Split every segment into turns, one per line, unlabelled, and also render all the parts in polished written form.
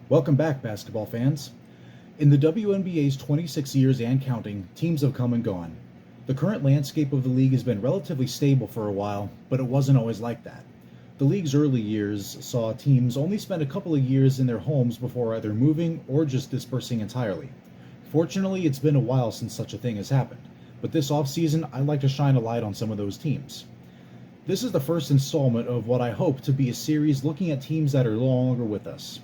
Welcome back, basketball fans. In the WNBA's 26 years and counting, teams have come and gone. The current landscape of the league has been relatively stable for a while, but it wasn't always like that. The league's early years saw teams only spend a couple of years in their homes before either moving or just dispersing entirely. Fortunately, it's been a while since such a thing has happened, but this offseason I'd like to shine a light on some of those teams. This is the first installment of what I hope to be a series looking at teams that are no longer with us.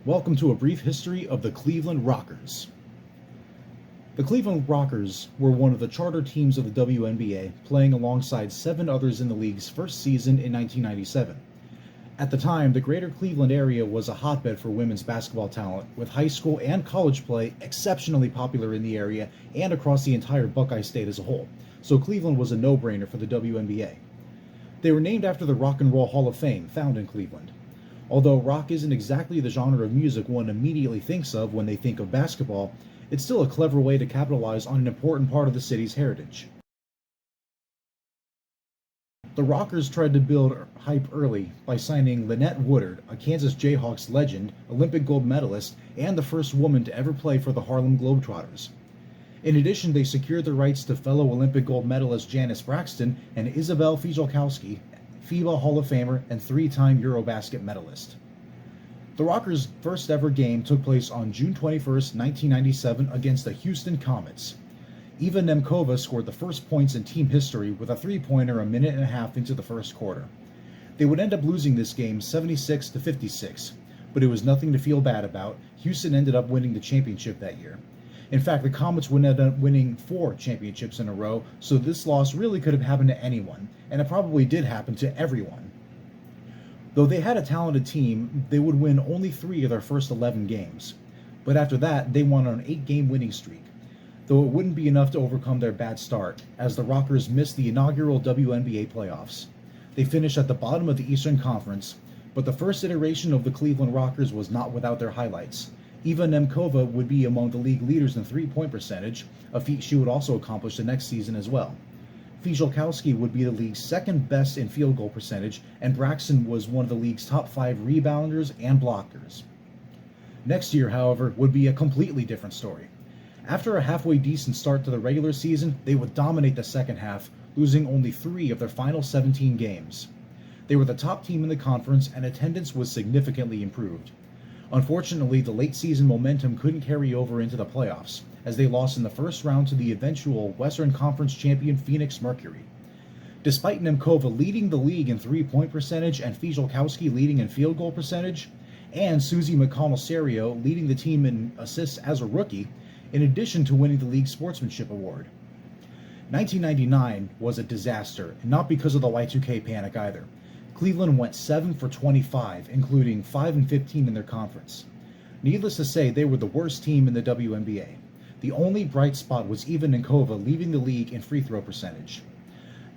Welcome to a brief history of the Cleveland Rockers. The Cleveland Rockers were one of the charter teams of the WNBA, playing alongside 7 others in the league's first season in 1997. At the time, the greater Cleveland area was a hotbed for women's basketball talent, with high school and college play exceptionally popular in the area and across the entire Buckeye State as a whole, so Cleveland was a no-brainer for the WNBA. They were named after the Rock and Roll Hall of Fame, found in Cleveland. Although rock isn't exactly the genre of music one immediately thinks of when they think of basketball, it's still a clever way to capitalize on an important part of the city's heritage. The Rockers tried to build hype early by signing Lynette Woodard, a Kansas Jayhawks legend, Olympic gold medalist, and the first woman to ever play for the Harlem Globetrotters. In addition, they secured the rights to fellow Olympic gold medalist Janice Braxton and Isabel Fijalkowski, FIBA Hall of Famer and 3-time Eurobasket medalist. The Rockers' first ever game took place on June 21, 1997 against the Houston Comets. Eva Nemkova scored the first points in team history with a three-pointer a minute and a half into the first quarter. They would end up losing this game 76-56, but it was nothing to feel bad about. Houston ended up winning the championship that year. In fact, the Comets would end up winning 4 championships in a row, so this loss really could have happened to anyone, and it probably did happen to everyone. Though they had a talented team, they would win only 3 of their first 11 games. But after that, they won on an 8-game winning streak, though it wouldn't be enough to overcome their bad start, as the Rockers missed the inaugural WNBA playoffs. They finished at the bottom of the Eastern Conference, but the first iteration of the Cleveland Rockers was not without their highlights. Eva Nemkova would be among the league leaders in three-point percentage, a feat she would also accomplish the next season as well. Fijalkowski would be the league's second best in field goal percentage, and Braxton was one of the league's top 5 rebounders and blockers. Next year, however, would be a completely different story. After a halfway decent start to the regular season, they would dominate the second half, losing only 3 of their final 17 games. They were the top team in the conference, and attendance was significantly improved. Unfortunately, the late season momentum couldn't carry over into the playoffs, as they lost in the first round to the eventual Western Conference champion Phoenix Mercury. Despite Nemkova leading the league in three-point percentage and Fijalkowski leading in field goal percentage, and Susie McConnell-Serio leading the team in assists as a rookie, in addition to winning the league sportsmanship award. 1999 was a disaster, and not because of the Y2K panic either. Cleveland went 7 for 25, including 5 and 15 in their conference. Needless to say, they were the worst team in the WNBA. The only bright spot was Eva Nemkova leaving the league in free throw percentage.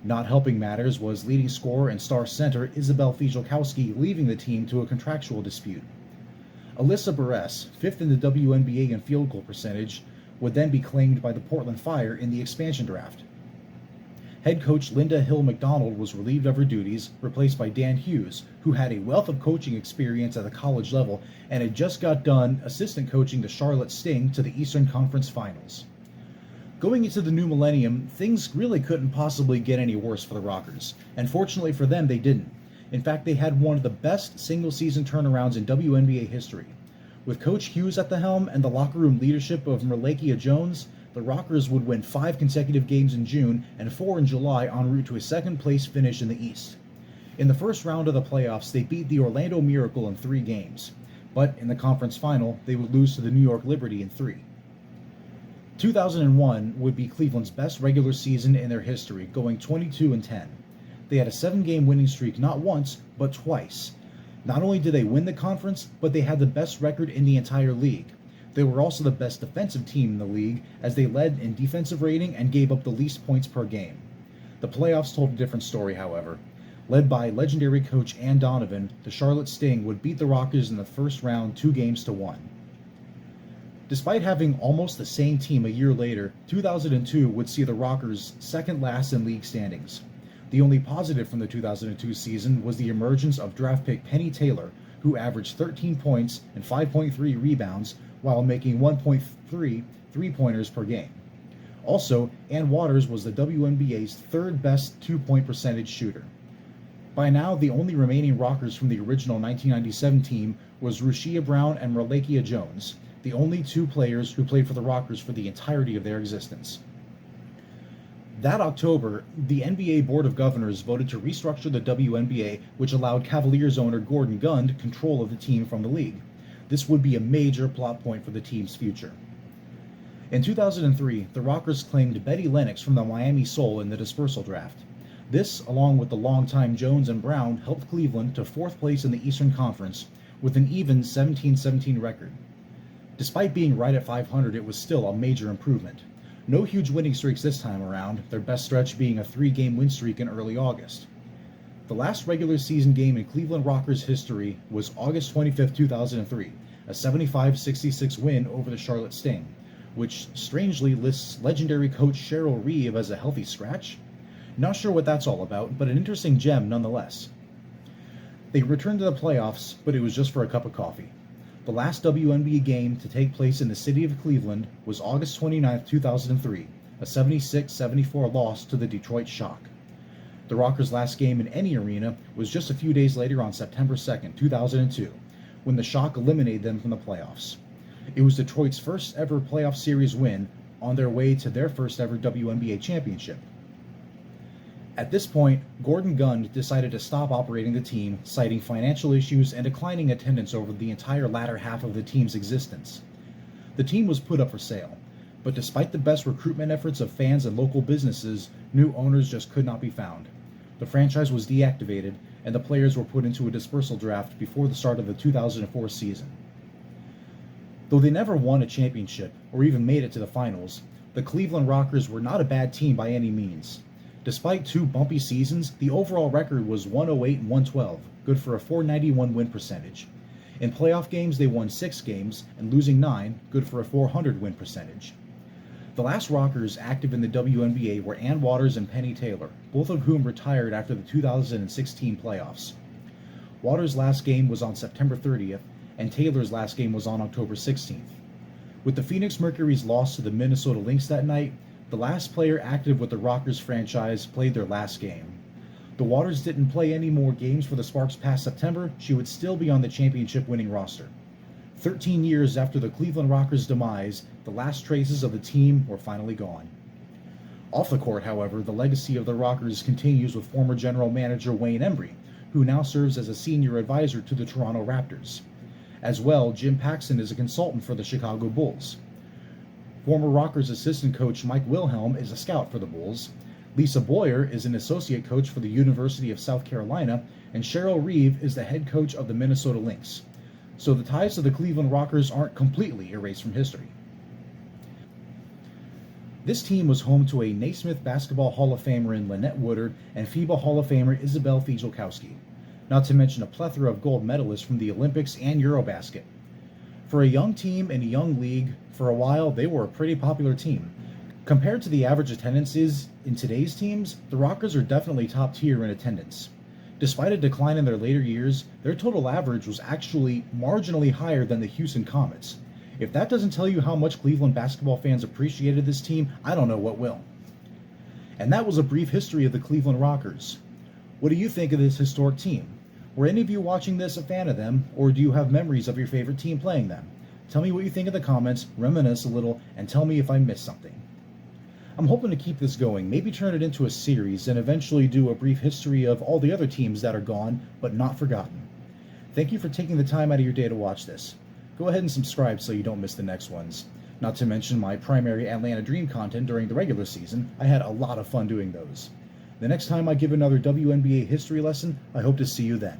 Not helping matters was leading scorer and star center Isabel Fijalkowski leaving the team to a contractual dispute. Alyssa Barres, 5th in the WNBA in field goal percentage, would then be claimed by the Portland Fire in the expansion draft. Head coach Linda Hill McDonald was relieved of her duties, replaced by Dan Hughes, who had a wealth of coaching experience at the college level and had just got done assistant coaching the Charlotte Sting to the Eastern Conference Finals. Going into the new millennium, things really couldn't possibly get any worse for the Rockers, and fortunately for them, they didn't. In fact, they had one of the best single-season turnarounds in WNBA history. With Coach Hughes at the helm and the locker room leadership of Merlakia Jones, the Rockers would win 5 consecutive games in June and 4 in July en route to a second-place finish in the East. In the first round of the playoffs, they beat the Orlando Miracle in 3 games, but in the conference final, they would lose to the New York Liberty in 3. 2001 would be Cleveland's best regular season in their history, going 22-10. They had a 7-game winning streak not once, but twice. Not only did they win the conference, but they had the best record in the entire league. They were also the best defensive team in the league, as they led in defensive rating and gave up the least points per game. The playoffs told a different story, however. Led by legendary coach Ann Donovan, the Charlotte Sting would beat the Rockers in the first round 2-1. Despite having almost the same team a year later, 2002 would see the Rockers second last in league standings. The only positive from the 2002 season was the emergence of draft pick Penny Taylor, who averaged 13 points and 5.3 rebounds while making 1.3 three-pointers per game. Also, Ann Waters was the WNBA's third best two-point percentage shooter. By now, the only remaining Rockers from the original 1997 team was Rushia Brown and Relakia Jones, the only two players who played for the Rockers for the entirety of their existence. That October, the NBA Board of Governors voted to restructure the WNBA, which allowed Cavaliers owner Gordon Gund control of the team from the league. This would be a major plot point for the team's future. In 2003, the Rockers claimed Betty Lennox from the Miami Soul in the dispersal draft. This, along with the longtime Jones and Brown, helped Cleveland to fourth place in the Eastern Conference with an even 17-17 record. Despite being right at 500, it was still a major improvement. No huge winning streaks this time around, their best stretch being a 3-game win streak in early August. The last regular season game in Cleveland Rockers history was August 25, 2003, a 75-66 win over the Charlotte Sting, which strangely lists legendary coach Cheryl Reeve as a healthy scratch. Not sure what that's all about, but an interesting gem nonetheless. They returned to the playoffs, but it was just for a cup of coffee. The last WNBA game to take place in the city of Cleveland was August 29, 2003, a 76-74 loss to the Detroit Shock. The Rockers' last game in any arena was just a few days later on September 2, 2002, when the Shock eliminated them from the playoffs. It was Detroit's first ever playoff series win on their way to their first ever WNBA championship. At this point, Gordon Gund decided to stop operating the team, citing financial issues and declining attendance over the entire latter half of the team's existence. The team was put up for sale, but despite the best recruitment efforts of fans and local businesses, new owners just could not be found. The franchise was deactivated, and the players were put into a dispersal draft before the start of the 2004 season. Though they never won a championship or even made it to the finals, the Cleveland Rockers were not a bad team by any means. Despite two bumpy seasons, the overall record was 108-112, good for a .491 win percentage. In playoff games, they won 6 games, and losing 9, good for a .400 win percentage. The last Rockers active in the WNBA were Ann Waters and Penny Taylor, both of whom retired after the 2016 playoffs. Waters' last game was on September 30th, and Taylor's last game was on October 16th. With the Phoenix Mercury's loss to the Minnesota Lynx that night, the last player active with the Rockers franchise played their last game. Though Waters didn't play any more games for the Sparks past September, she would still be on the championship-winning roster. 13 years after the Cleveland Rockers' demise, the last traces of the team were finally gone. Off the court, however, the legacy of the Rockers continues with former general manager Wayne Embry, who now serves as a senior advisor to the Toronto Raptors. As well, Jim Paxson is a consultant for the Chicago Bulls. Former Rockers assistant coach Mike Wilhelm is a scout for the Bulls. Lisa Boyer is an associate coach for the University of South Carolina, and Cheryl Reeve is the head coach of the Minnesota Lynx. So the ties to the Cleveland Rockers aren't completely erased from history. This team was home to a Naismith Basketball Hall of Famer in Lynette Woodard and FIBA Hall of Famer Isabel Fijelkowski, not to mention a plethora of gold medalists from the Olympics and Eurobasket. For a young team in a young league, for a while they were a pretty popular team. Compared to the average attendances in today's teams, the Rockers are definitely top tier in attendance. Despite a decline in their later years, their total average was actually marginally higher than the Houston Comets. If that doesn't tell you how much Cleveland basketball fans appreciated this team, I don't know what will. And that was a brief history of the Cleveland Rockers. What do you think of this historic team? Were any of you watching this a fan of them, or do you have memories of your favorite team playing them? Tell me what you think in the comments, reminisce a little, and tell me if I missed something. I'm hoping to keep this going, maybe turn it into a series, and eventually do a brief history of all the other teams that are gone, but not forgotten. Thank you for taking the time out of your day to watch this. Go ahead and subscribe so you don't miss the next ones. Not to mention my primary Atlanta Dream content during the regular season. I had a lot of fun doing those. The next time I give another WNBA history lesson, I hope to see you then.